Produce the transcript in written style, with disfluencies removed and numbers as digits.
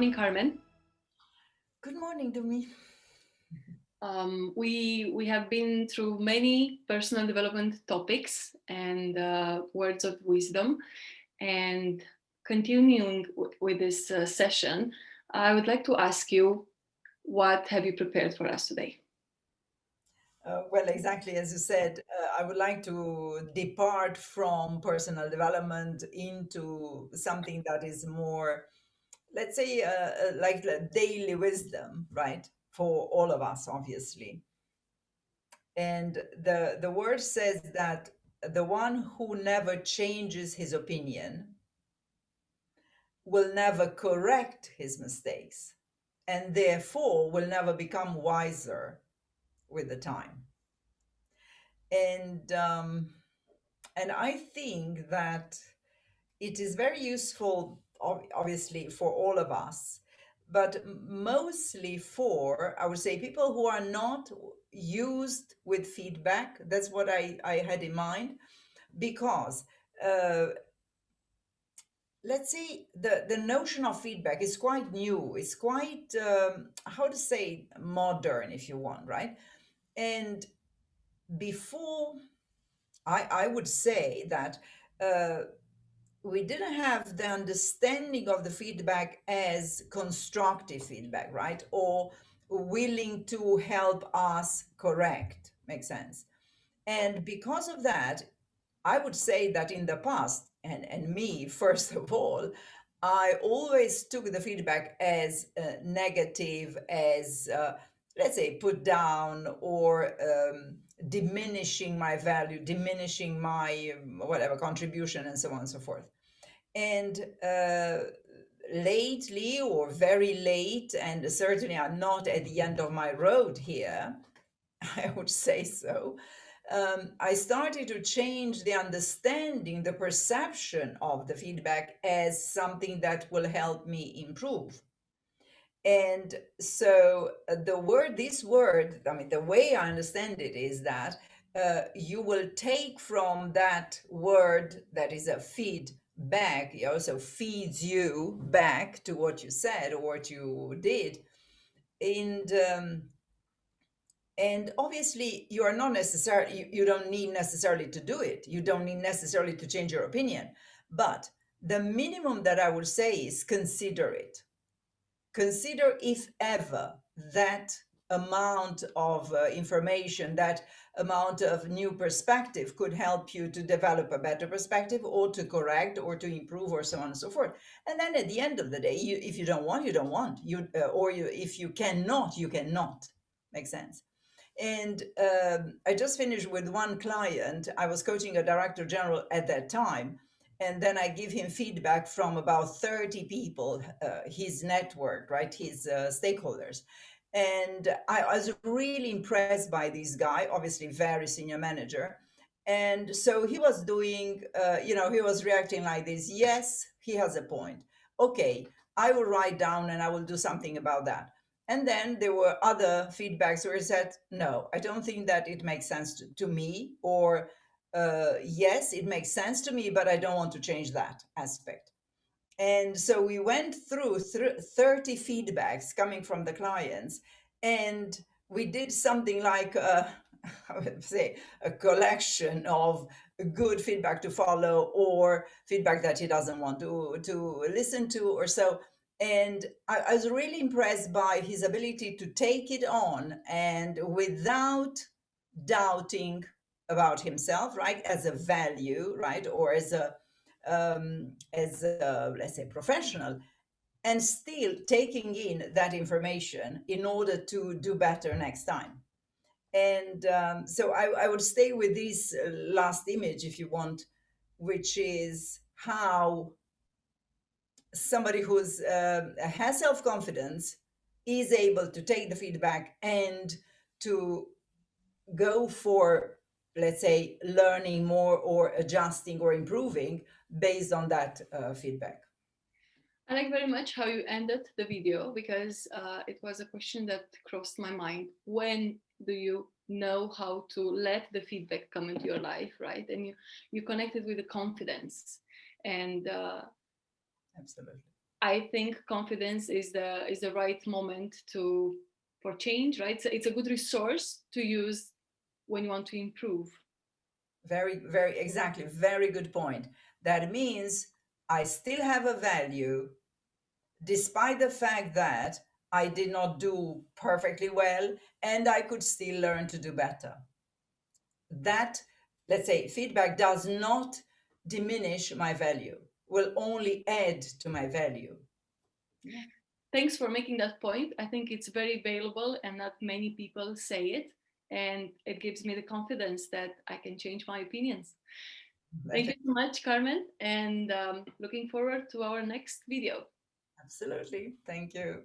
morning, Carmen. Good morning to me. We have been through many personal development topics and words of wisdom, and continuing with this session, I would like to ask you, what have you prepared for us today? Well, exactly as you said, I would like to depart from personal development into something that is more, let's say, like the daily wisdom, right? For all of us, obviously. And the word says that the one who never changes his opinion will never correct his mistakes, and therefore will never become wiser with the time. And and I think that it is very useful, obviously, for all of us, but mostly for, I would say, people who are not used with feedback. That's what I had in mind, because uh, let's say the notion of feedback is quite new. It's quite, how to say, modern, if you want, right? And before, I would say that uh, we didn't have the understanding of the feedback as constructive feedback, right? Or willing to help us correct, makes sense. And because of that, I would say that in the past, and me, first of all, I always took the feedback as negative, as let's say put down, or diminishing my value, diminishing my whatever contribution, and so on and so forth. And lately, or very late, and certainly I'm not at the end of my road here, I would say so. I started to change the understanding, the perception of the feedback as something that will help me improve. And so this word, I mean, the way I understand it is that you will take from that word that is a feedback, it also feeds you back to what you said or what you did. And and obviously you are not necessarily, you don't need necessarily to do it, you don't need necessarily to change your opinion, but the minimum that I would say is consider it. Consider, if ever, that amount of information, that amount of new perspective could help you to develop a better perspective, or to correct, or to improve, or so on and so forth. And then at the end of the day, if you don't want, you don't want, if you cannot, you cannot. Makes sense. And I just finished with one client. I was coaching a director general at that time. And then I give him feedback from about 30 people, his network, right? His stakeholders. And I was really impressed by this guy, obviously, very senior manager. And so he was doing, he was reacting like this. Yes, he has a point. Okay, I will write down and I will do something about that. And then there were other feedbacks where he said, no, I don't think that it makes sense to me, or yes, it makes sense to me, but I don't want to change that aspect. And so we went through 30 feedbacks coming from the clients, and we did something like I would say a collection of good feedback to follow, or feedback that he doesn't want to listen to, or so. And I was really impressed by his ability to take it on, and without doubting about himself, right, as a value, right, or as a, let's say, professional, and still taking in that information in order to do better next time. And so I would stay with this last image, if you want, which is how somebody who's has self-confidence is able to take the feedback and to go for, let's say, learning more, or adjusting, or improving based on that feedback. I like very much how you ended the video, because it was a question that crossed my mind. When do you know how to let the feedback come into your life, right? And you connected with the confidence. And Absolutely. I think confidence is the right moment for change, right? So it's a good resource to use when you want to improve. Very, very exactly. Very good point. That means I still have a value despite the fact that I did not do perfectly well and I could still learn to do better. That, let's say, feedback does not diminish my value, will only add to my value. Yeah. Thanks for making that point. I think it's very valuable and not many people say it. And it gives me the confidence that I can change my opinions. Thank you so much, Carmen. And looking forward to our next video. Absolutely. Thank you.